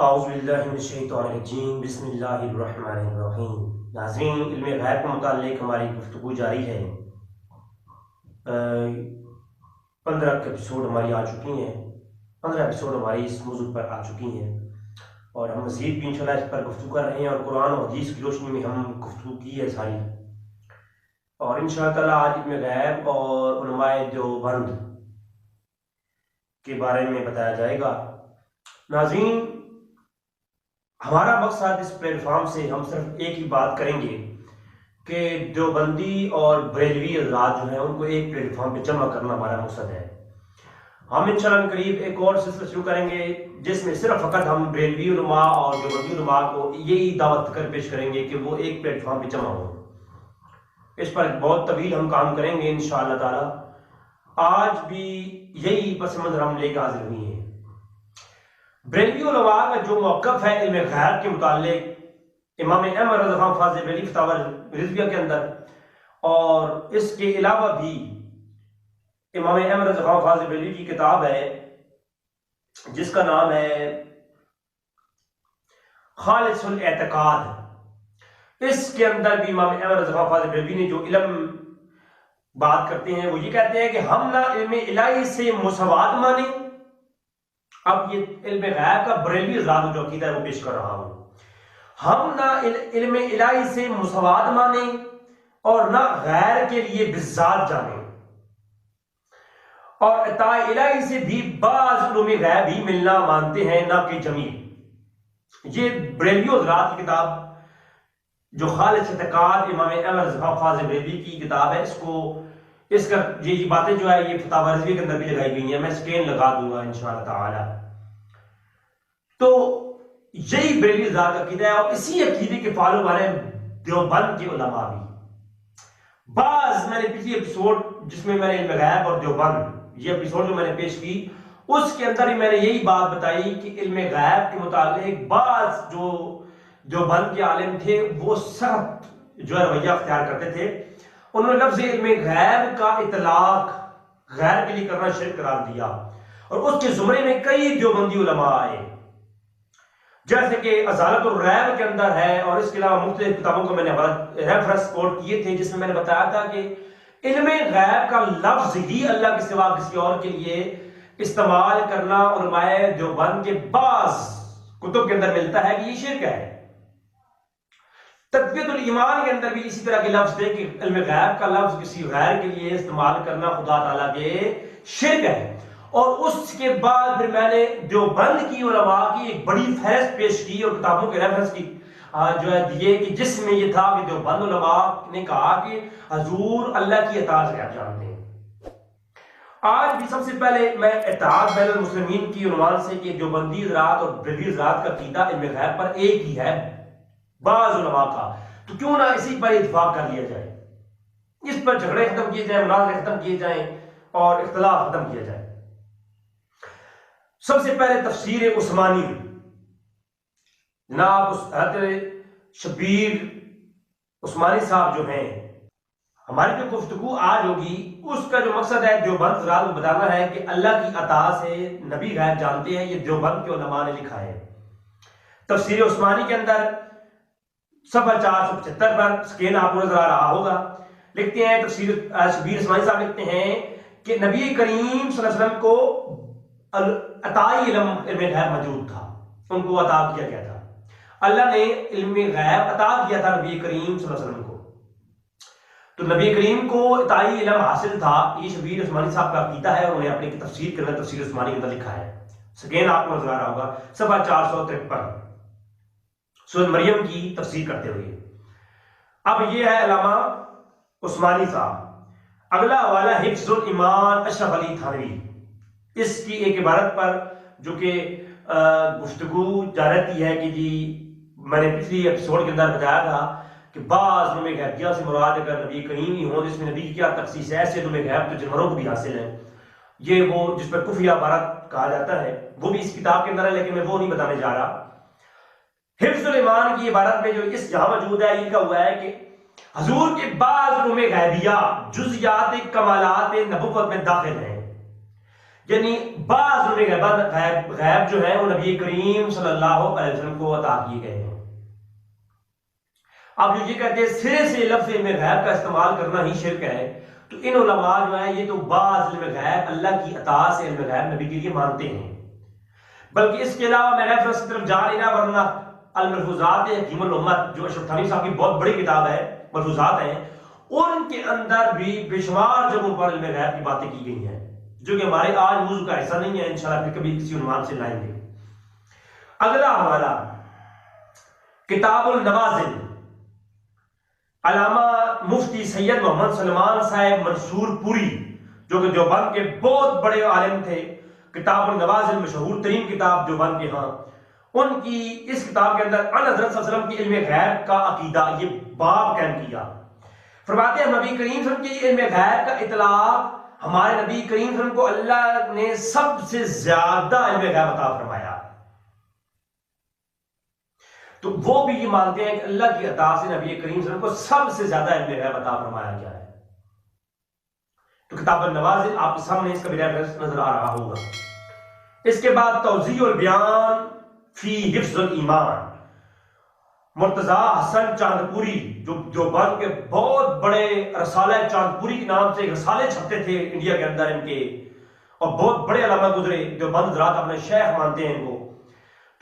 اعوذ باللہ من الشیطان الرجیم بسم اللہ الرحمن الرحیم۔ ناظرین، علم غیب کے متعلق ہماری گفتگو جاری ہے۔ 15 ایپیسوڈ ہماری آ چکی ہیں، 15 ایپیسوڈ ہماری اس موضوع پر آ چکی ہیں اور ہم مزید بھی انشاءاللہ اس پر گفتگو کر رہے ہیں اور قرآن و حدیث کی روشنی میں ہم گفتگو کی ہے ساری، اور انشاءاللہ تعالیٰ آج علم غیب اور علماء دیوبند کے بارے میں بتایا جائے گا۔ ناظرین، ہمارا مقصد اس پلیٹ فارم سے ہم صرف ایک ہی بات کریں گے کہ دیوبندی اور بریلوی حضرات جو ہیں ان کو ایک پلیٹ فارم پہ جمع کرنا ہمارا مقصد ہے۔ ہم انشاءاللہ قریب ایک اور سلسلہ شروع کریں گے جس میں صرف فقط ہم بریلوی علماء اور دیوبندی علماء کو یہی دعوت کر پیش کریں گے کہ وہ ایک پلیٹ فارم پہ جمع ہوں۔ اس پر بہت طویل ہم کام کریں گے انشاءاللہ تعالی۔ آج بھی یہی پس منظر ہم لے کے حاضر ہوئی ہیں۔ بریلوی علماء کا جو موقف ہے علم غیب کے متعلق امام احمد رضا خان فاضل بریلوی فتاوی رضویہ کے اندر، اور اس کے علاوہ بھی امام احمد رضا خان فاضل بریلوی کی کتاب ہے جس کا نام ہے خالص الاعتقاد۔ اس کے اندر بھی امام احمد رضا خان فاضل بریلوی نے جو علم بات کرتے ہیں وہ یہ کہتے ہیں کہ ہم نہ علم الہی سے مساوات مانیں۔ اب یہ علم غیب کا بریلوی حضرات جو عقیدہ ہے وہ پیش کر رہا ہوں۔ ہم نہ علم الہی سے مساوات مانیں اور نہ غیر کے لیے بذات جانیں، اور عطاء الہی سے بھی بعض علوم غیب ہی ملنا مانتے ہیں نہ کہ جمیع۔ یہ بریلوی حضرات کی کتاب جو خالص اعتقاد امام احمد رضا فاضل بریلوی کی کتاب ہے، اس کا یہ باتیں جو ہے یہ فتاوی رضویہ کے اندر بھی لگائی گئی ہیں، میں سکین لگا دوں گا انشاءاللہ تعالی۔ تو یہی بریلوی حضرات کا عقیدہ ہے، اور اسی عقیدے کے فالو والے دیوبند کے علماء بھی۔ بعض میں نے پچھلی ایپیسوڈ جس میں نے علم غیب اور دیوبند یہ ایپیسوڈ جو میں نے پیش کی اس کے اندر ہی میں نے یہی بات بتائی کہ علم غیب کے متعلق بعض جو دیوبند کے عالم تھے وہ سخت جو ہے رویہ اختیار کرتے تھے۔ انہوں نے لفظ علم غیب کا اطلاق غیر کے لیے کرنا شرک قرار دیا، اور اس کے زمرے میں کئی دیوبندی علماء آئے، جیسے کہ ازالت الریب کے اندر ہے، اور اس کے علاوہ مختلف کتابوں کو میں نے ریفرنس کوٹ کیے تھے جس میں نے بتایا تھا کہ علم غیب کا لفظ ہی اللہ کے سوا کسی اور کے لیے استعمال کرنا علماء دیوبند کے بعض کتب کے اندر ملتا ہے کہ یہ شرک ہے۔ تقویۃ الایمان کے اندر بھی اسی طرح کے لفظ تھے کہ علم غیب کا لفظ کسی غیر کے لیے استعمال کرنا خدا تعالیٰ کے شرک ہے۔ اور اس کے بعد پھر میں نے دیوبند کی علماء کی ایک بڑی فہرست پیش کی اور کتابوں کے ریفرنس کی جو ہے دیے کہ جس میں یہ تھا کہ دیوبند علماء نے کہا کہ حضور اللہ کی اطاعت غیب جانتے ہیں۔ آج بھی سب سے پہلے میں اتحاد بین المسلمین کی عنوان سے کہ دیوبندی حضرات اور بریلوی حضرات کا عقیدہ علم غیب پر ایک ہی ہے بعض علماء کا، تو کیوں نہ اسی پر اتفاق کر لیا جائے، اس پر جھگڑے ختم کیے جائیں، مناظرے ختم کیے جائیں اور اختلاف ختم کیا جائے۔ سب سے پہلے تفسیر عثمانی، جناب حضرت شبیر عثمانی صاحب جو ہیں، ہماری جو گفتگو آج ہوگی اس کا جو مقصد ہے دیوبند حضرات کو بتانا ہے کہ اللہ کی عطا سے نبی غیب جانتے ہیں۔ یہ دیوبند کے علماء نے لکھا ہے تفسیر عثمانی کے اندر صفحہ 475 پر، سکین آپ کو نظر آ رہا ہوگا، لکھتے ہیں تفسیر شبیر عثمانی صاحب لکھتے ہیں کہ نبی کریم صلی اللہ علیہ وسلم کو عطائی علم غیب موجود تھا، ان کو عطا کیا گیا تھا، اللہ نے علم غیب عطا کیا تھا نبی کریم صلی اللہ علیہ وسلم کو، تو نبی کریم کو عطائی علم حاصل تھا۔ یہ شبیر عثمانی صاحب کا عقیدہ ہے، انہوں نے اپنی تفسیر کے اندر تفسیر عثمانی کے اندر لکھا ہے، سکین آپ کو نظر آ رہا ہوگا صفحہ 453 سورۃ مریم کی تفسیر کرتے ہوئے۔ اب یہ ہے علامہ عثمانی صاحب۔ اگلا حوالہ حفظ الایمان اشرف علی تھانوی، اس کی ایک عبارت پر جو کہ گفتگو جا رہتی ہے کہ جی میں نے پچھلی ایپیسوڈ کے اندر بتایا تھا کہ بعض علوم غیبیہ سے مراد اگر نبی کریم ہی ہوں جس میں نبی کی کیا تخصیص ہے، ایسے علوم غیب تو جانوروں کو بھی حاصل ہیں، یہ وہ جس پر کفیہ عبارت کہا جاتا ہے وہ بھی اس کتاب کے اندر ہے، لیکن میں وہ نہیں بتانے جا رہا۔ حفظ الایمان کی عبارت میں جو اس جہاں موجود ہے یہ لکھا ہوا ہے کہ حضور کے بعض علوم غیبیہ جزیات کمالات نبوت میں داخل ہیں، یعنی بعض غیب جو ہے وہ نبی کریم صلی اللہ علیہ وسلم کو عطا کیے گئے ہیں۔ اب جو یہ کہتے ہیں سرے سے لفظ علم غیب کا استعمال کرنا ہی شرک ہے، تو ان علماء جو ہیں یہ تو بعض علم غیب اللہ کی عطا سے علم غیب نبی کے لیے مانتے ہیں، بلکہ اس کے علاوہ میں ریفرنس کی طرف جا نہیں رہا، ورنہ الملفوظات حکیم الامت جو اشرف تھانوی صاحب کی بہت بڑی کتاب ہے، ملفوظات ہیں، ان کے اندر بھی بے شمار جگہوں پر علم غیب کی باتیں کی گئی ہیں، جو کہ ہمارے آج موضوع کا حصہ نہیں ہے، انشاءاللہ پھر کبھی کسی عنوان سے لائیں گے۔ اگلا حوالہ کتاب النوازل، علامہ مفتی سید محمد سلمان صاحب منصور پوری جو کہ دیوبند کے بہت بڑے عالم تھے، کتاب النوازل مشہور ترین کتاب دیوبند کے ہاں، ان کی اس کتاب کے اندر ان حضرت صلی اللہ علیہ وسلم کی علم غیب کا عقیدہ یہ باب قائم کیا۔ فرماتے ہیں نبی کریم صلی اللہ علیہ وسلم کی علم غیب کا اطلاق ہمارے نبی کریم صلی اللہ علیہ وسلم کو اللہ نے سب سے زیادہ علم غیب عطا فرمایا، تو وہ بھی یہ مانتے ہیں کہ اللہ کی عطا سے نبی کریم صلی اللہ علیہ وسلم کو سب سے زیادہ علم غیب عطا فرمایا گیا ہے۔ تو کتاب النوازل آپ کے سامنے اس کا بھی ریفرنس نظر آ رہا ہوگا۔ اس کے بعد توضیح البیان فی حفظ الایمان، مرتضی حسن چاندپوری جو دیوبند کے بہت بڑے رسالہ چاندپوری کے نام سے رسالے چھپتے تھے انڈیا کے اندر ان کے، اور بہت بڑے علماء گزرے، دیوبند حضرات اپنے شیخ مانتے ہیں ان کو،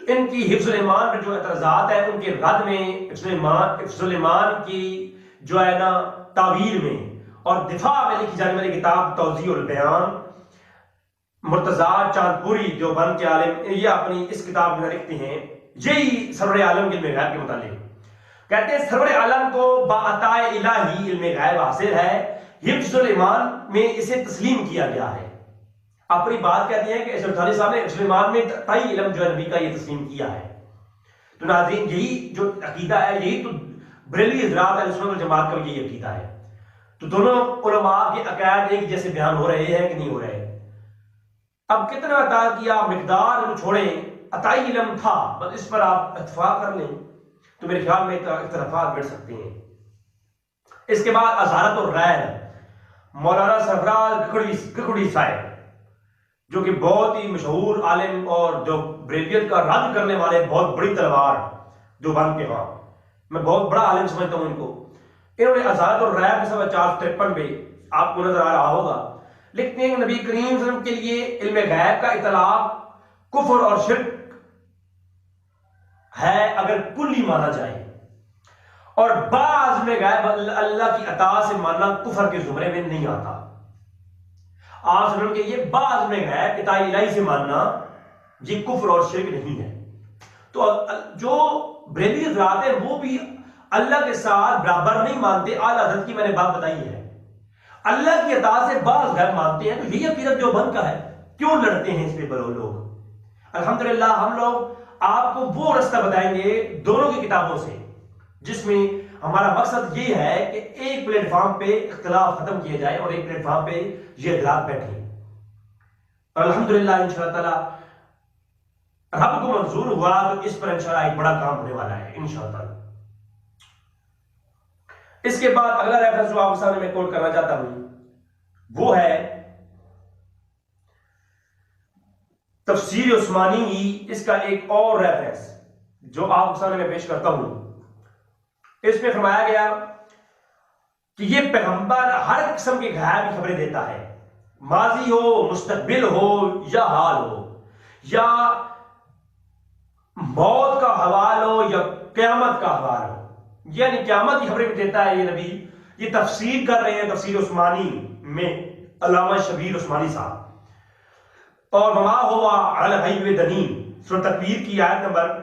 تو ان کی حفظ الایمان پر جو اعتراضات ہیں ان کے رد میں حفظ الایمان کی جو ہے نا تعویل میں اور دفاع میں لکھی جانے والی کتاب توضیح البیان، مرتضی چاندپوری دیوبند کے عالم یہ اپنی اس کتاب میں لکھتے ہیں یہی سرور عالم کے علم غیب کے متعلق، کہتے ہیں سرور عالم کو بعطاء الہی علم غیب حاصل ہے، حفظ الایمان میں اسے تسلیم کیا گیا ہے۔ اپنی بات کہتے ہیں کہ اشرف تھانوی صاحب نے حفظ الایمان میں تئی علم جو ہے نبی کا یہ تسلیم کیا ہے۔ تو ناظرین یہی جو عقیدہ ہے، یہی تو بریلوی حضرات اہل سنت والجماعت کا بھی یہی عقیدہ ہے۔ تو دونوں علماء کے عقائد ایک جیسے بیان ہو رہے ہیں کہ نہیں ہو رہے؟ اب کتنا عطا کیا مقدار کو چھوڑیں، عطائی علم تھا، بس اس پر آپ اتفاق کر لیں تو میرے خیال میں اختلافات بڑھ سکتے ہیں۔ اس کے بعد ازہارت الرائے، مولانا سرفراز گکھڑی صاحب جو کہ بہت ہی مشہور عالم اور جو بریلیت کا رد کرنے والے بہت بڑی تلوار دیوبند کے ہاں، میں بہت بڑا عالم سمجھتا ہوں ان کو، انہوں نے ازہارت الرائے میں صفحہ 453 پہ آپ کو نظر آ رہا ہوگا لکھتے ہیں کہ نبی کریم صلی اللہ علیہ وسلم کے لیے علم غیب کا اطلاق کفر اور شرک ہے اگر کلی مانا جائے، اور بعض میں غیب اللہ کی عطا سے ماننا کفر کے زمرے میں نہیں آتا۔ آپ سنوں کہ یہ بعض میں غیب عطائی الہی سے ماننا یہ کفر اور شرک نہیں ہے۔ تو جو بریلوی حضرات ہیں وہ بھی اللہ کے ساتھ برابر نہیں مانتے، اعلی حضرت کی میں نے بات بتائی ہے، اللہ کی عطا سے بعض غیب مانتے ہیں، تو یہی عقیدہ دیوبند کا ہے، کیوں لڑتے ہیں اس پہ بڑے لوگ؟ الحمدللہ ہم لوگ آپ کو وہ رستہ بتائیں گے دونوں کی کتابوں سے جس میں ہمارا مقصد یہ ہے کہ ایک پلیٹ فارم پہ اختلاف ختم کیا جائے اور ایک پلیٹ فارم پہ یہ ادراک بیٹھے، اور الحمدللہ انشاءاللہ تعالی رب کو منظور ہوا تو اس پر انشاءاللہ ایک بڑا کام ہونے والا ہے انشاءاللہ۔ اس کے بعد اگلا ریفرنس جو آپ کے سامنے میں کوٹ کرنا چاہتا ہوں وہ ہے تفسیر عثمانی ہی، اس کا ایک اور ریفرنس جو آپ کے سامنے میں پیش کرتا ہوں۔ اس میں فرمایا گیا کہ یہ پیغمبر ہر قسم کی غیبی خبریں دیتا ہے، ماضی ہو، مستقبل ہو یا حال ہو، یا موت کا حوال ہو یا قیامت کا حوال ہو، یعنی قیامت کی خبریں بھی دیتا ہے یہ نبی۔ یہ تفسیر کر رہے ہیں تفسیر عثمانی میں علامہ شبیر عثمانی صاحب، اور وما ہوا علی الغیب دنین سورۃ تکویر کی آیت نمبر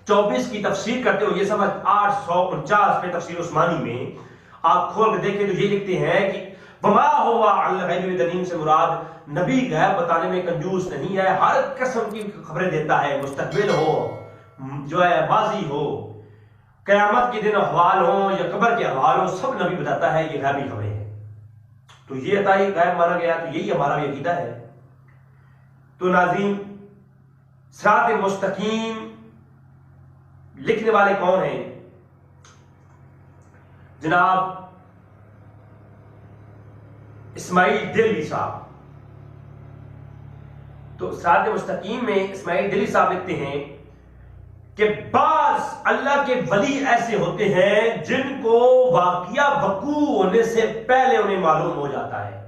24 کی تفسیر کرتے ہوئے یہ سمجھ 849 میں تفسیر عثمانی میں آپ کھول کے دیکھیں تو یہ لکھتے ہیں کہ وما ہوا علی الغیب دنین سے مراد نبی غیب بتانے میں کنجوس نہیں ہے، ہر قسم کی خبریں دیتا ہے، مستقبل ہو، جو ہے ماضی ہو، قیامت کے دن احوال ہوں یا قبر کے احوال ہوں، سب نبی بتاتا ہے، یہ غیبی خبریں ہیں۔ تو یہ عطائی غیب مانا گیا، تو یہی ہمارا بھی عقیدہ ہے۔ تو ناظرین صراط مستقیم لکھنے والے کون ہیں؟ جناب اسماعیل دہلوی صاحب، تو صراط مستقیم میں اسماعیل دلی صاحب لکھتے ہیں کہ بعض اللہ کے ولی ایسے ہوتے ہیں جن کو واقعہ وقوع ہونے سے پہلے انہیں معلوم ہو جاتا ہے،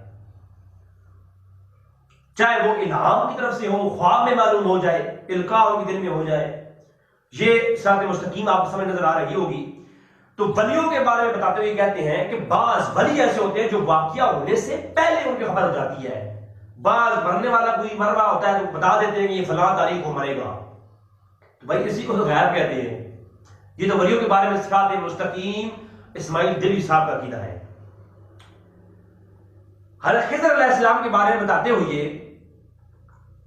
چاہے وہ الہام کی طرف سے ہو، خواب میں معلوم ہو جائے، القاء ان کے دل میں ہو جائے۔ یہ صراط مستقیم آپ کو سمجھ نظر آ رہی ہوگی۔ تو ولیوں کے بارے میں بتاتے ہوئے کہتے ہیں کہ بعض ولی ایسے ہوتے ہیں جو واقعہ ہونے سے پہلے ان کی خبر ہو جاتی ہے۔ بعض مرنے والا کوئی مر رہا ہوتا ہے تو بتا دیتے ہیں کہ یہ فلاں تاریخ کو مرے گا، تو بھائی اسی کو تو غیب کہتے ہیں۔ یہ تو ولیوں کے بارے میں صراط مستقیم اسماعیل دلی صاحب کا عقیدہ ہے۔ حضرت خضر علیہ السلام کے بارے میں بتاتے ہوئے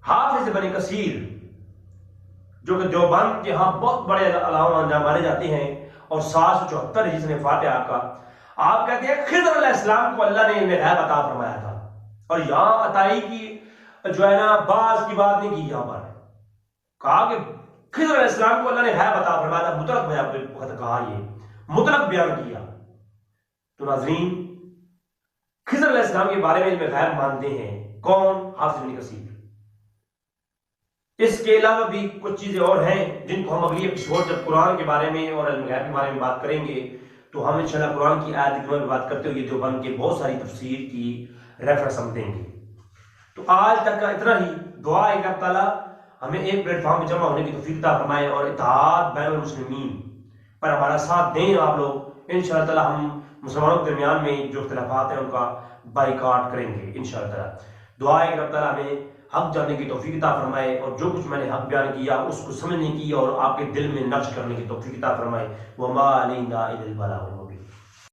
حافظ ابن کثیر جو کہ دیوبند کے ہاں بہت بڑے علامہ مانے جاتے ہیں اور 774 جس نے فاتحہ کا، آپ کہتے ہیں خضر علیہ السلام کو اللہ نے انہیں غیب عطا فرمایا تھا، اور یہاں عطائی کی جو ہے نا بعض کی بات نہیں کی، یہاں پر کہا کہ خضر علیہ السلام کو اللہ نے غیب عطا فرمایا تھا، مطلق بیان کہا، یہ مطلق بیان کیا۔ تو ناظرین خضر علیہ السلام کے بارے میں علم غیب مانتے ہیں کون؟ حافظ ابن کثیر۔ اس کے علاوہ بھی کچھ چیزیں اور ہیں جن کو ہم اگلی ایپیسوڈ جب قرآن کے بارے میں اور علم غیب کے بارے میں بات کریں گے تو ہم انشاءاللہ قرآن کی آیت کریمہ میں بات کرتے ہوئے دیوبند کے بہت ساری تفسیر کی ریفرنس ہم دیں گے۔ تو آج تک کا اتنا ہی۔ دعا ہے کہ اللہ تعالیٰ ہمیں ایک پلیٹ فارم پہ جمع ہونے کی توفیق عطا فرمائے اور اتحاد بین المسلمین پر ہمارا ساتھ دیں آپ لوگ۔ انشاءاللہ تعالیٰ ہم مسلمانوں کے درمیان میں جو اختلافات ہیں ان کا بائیکاٹ کریں گے انشاءاللہ تعالیٰ۔ دعا ہے کہ اللہ تعالیٰ ہمیں حق جاننے کی توفیق عطا فرمائے اور جو کچھ میں نے حق بیان کیا اس کو سمجھنے کی اور آپ کے دل میں نقش کرنے کی توفیق عطا فرمائے۔ وما علینا الا البلاغ۔